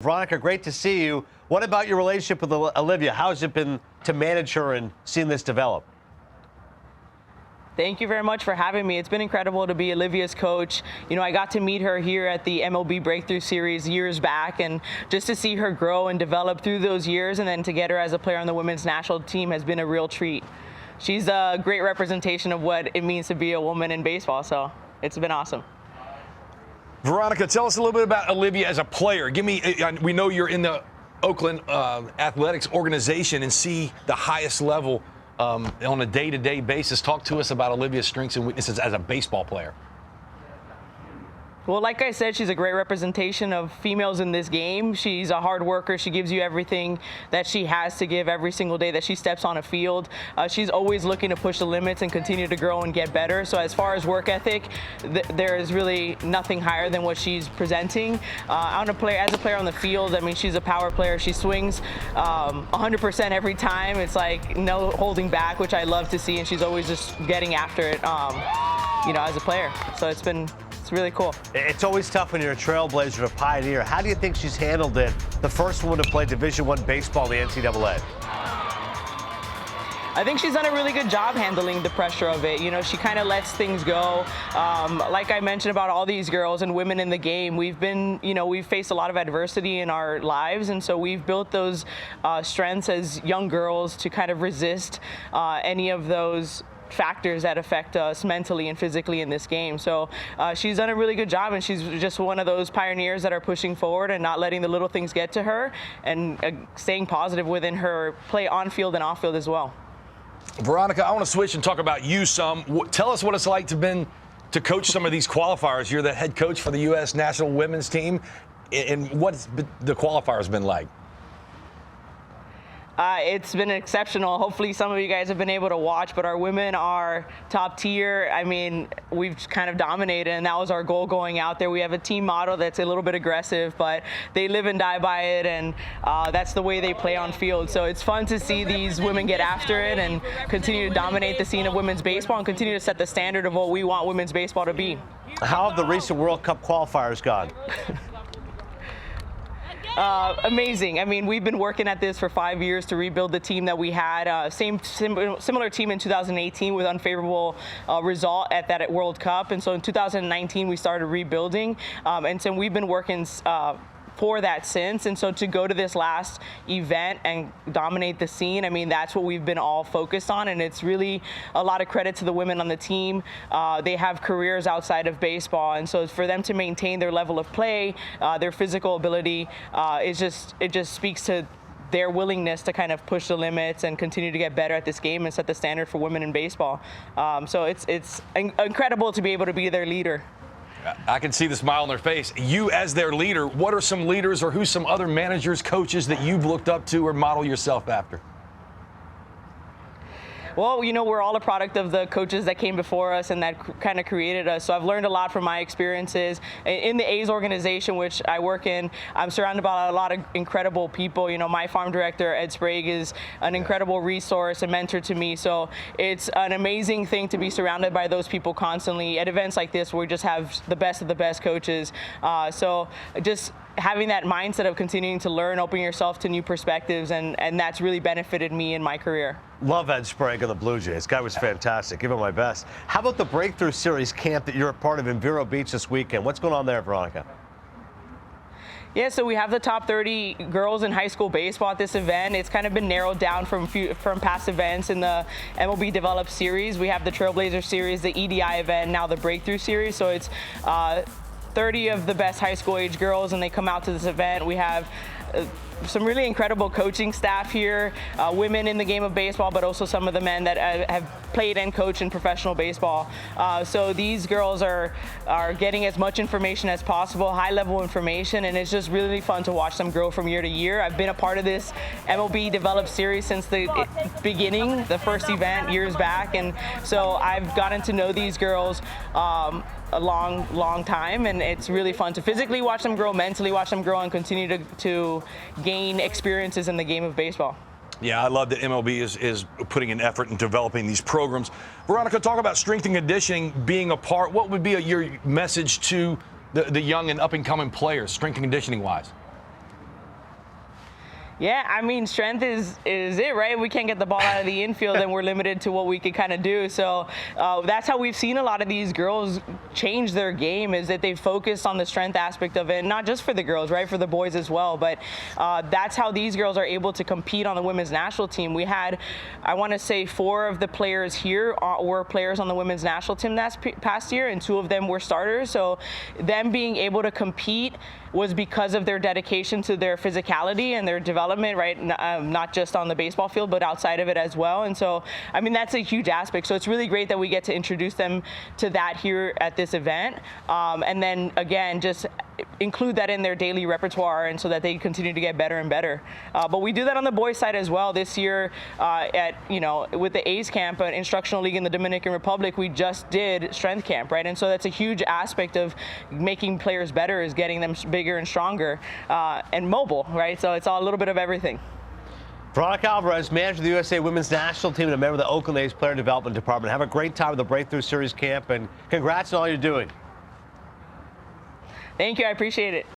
Veronica, great to see you. What about your relationship with Olivia? How has it been to manage her and seeing this develop? Thank you very much for having me. It's been incredible to be Olivia's coach. You know, I got to meet her here at the MLB Breakthrough Series years back, and just to see her grow and develop through those years, and then to get her as a player on the women's national team has been a real treat. She's a great representation of what it means to be a woman in baseball, so it's been awesome. Veronica, tell us a little bit about Olivia as a player. We know you're in the Oakland athletics organization and see the highest level on a day-to-day basis. Talk to us about Olivia's strengths and weaknesses as a baseball player. Well, like I said, she's a great representation of females in this game. She's a hard worker. She gives you everything that she has to give every single day that she steps on a field. She's always looking to push the limits and continue to grow and get better. So as far as work ethic, there is really nothing higher than what she's presenting. As a player on the field, I mean, she's a power player. She swings 100% every time. It's like no holding back, which I love to see, and she's always just getting after it, as a player. So it's really cool. It's always tough when you're a trailblazer, a pioneer. How do you think she's handled it? The first woman to play Division I baseball in the NCAA. I think she's done a really good job handling the pressure of it. You know, she kind of lets things go. Like I mentioned about all these girls and women in the game, we've faced a lot of adversity in our lives, and so we've built those strengths as young girls to kind of resist any of those factors that affect us mentally and physically in this game. So she's done a really good job, and she's just one of those pioneers that are pushing forward and not letting the little things get to her, and staying positive within her play on field and off field as well. Veronica, I want to switch and talk about you some. Tell us what it's like to coach some of these qualifiers. You're the head coach for the U.S. national women's team, and what's the qualifiers been like? It's been exceptional. Hopefully some of you guys have been able to watch, but our women are top tier. I mean, we've kind of dominated, and that was our goal going out there. We have a team motto that's a little bit aggressive, but they live and die by it, and that's the way they play on field. So it's fun to see these women get after it and continue to dominate the scene of women's baseball and continue to set the standard of what we want women's baseball to be. How have the recent World Cup qualifiers gone? Amazing. I mean, we've been working at this for 5 years to rebuild the team that we had. Similar team in 2018 with unfavorable result at that World Cup. And so in 2019, we started rebuilding. And so we've been working for that since. And so to go to this last event and dominate the scene, I mean, that's what we've been all focused on, and it's really a lot of credit to the women on the team. They have careers outside of baseball, and so for them to maintain their level of play, their physical ability, it just speaks to their willingness to kind of push the limits and continue to get better at this game and set the standard for women in baseball. So it's incredible to be able to be their leader. I can see the smile on their face. You as their leader, what are some leaders or who's some other managers, coaches that you've looked up to or model yourself after? Well, you know, we're all a product of the coaches that came before us and that kind of created us. So I've learned a lot from my experiences. In the A's organization, which I work in, I'm surrounded by a lot of incredible people. You know, my farm director, Ed Sprague, is an incredible resource and mentor to me. So it's an amazing thing to be surrounded by those people constantly at events like this where we just have the best of the best coaches. So just having that mindset of continuing to learn, open yourself to new perspectives, and that's really benefited me in my career. Love Ed Sprague of the Blue Jays. Guy was fantastic. Give him my best. How about the Breakthrough Series camp that you're a part of in Vero Beach this weekend? What's going on there, Veronica? Yeah, so we have the top 30 girls in high school baseball at this event. It's kind of been narrowed down from past events in the MLB Develop Series. We have the Trailblazer Series, the EDI event, now the Breakthrough Series. So it's 30 of the best high school age girls, and they come out to this event. We have some really incredible coaching staff here, women in the game of baseball, but also some of the men that have played and coached in professional baseball. So these girls are getting as much information as possible, high-level information, and it's just really fun to watch them grow from year to year. I've been a part of this MLB Develop Series since the beginning, the first event years back, and so I've gotten to know these girls a long time, and it's really fun to physically watch them grow, mentally watch them grow, and continue to gain experiences in the game of baseball. Yeah, I love that MLB is putting an effort in developing these programs. Veronica, talk about strength and conditioning being a part. What would be your message to the young and up-and-coming players, strength and conditioning-wise? Yeah, I mean, strength is it, right? We can't get the ball out of the infield, and we're limited to what we can kind of do. So that's how we've seen a lot of these girls change their game, is that they focus on the strength aspect of it, not just for the girls, right, for the boys as well. But that's how these girls are able to compete on the women's national team. We had, I want to say, 4 of the players here were players on the women's national team this past year, and 2 of them were starters. So them being able to compete was because of their dedication to their physicality and their development, right? Not just on the baseball field, but outside of it as well. And so, I mean, that's a huge aspect. So it's really great that we get to introduce them to that here at this event. And then, again, just include that in their daily repertoire, and so that they continue to get better and better. But we do that on the boys' side as well. This year, with the A's camp, an instructional league in the Dominican Republic, we just did strength camp, right? And so that's a huge aspect of making players better, is getting them bigger and stronger and mobile, right? So it's all a little bit of everything. Veronica Alvarez, manager of the USA Women's National Team and a member of the Oakland A's Player Development Department. Have a great time at the Breakthrough Series camp, and congrats on all you're doing. Thank you. I appreciate it.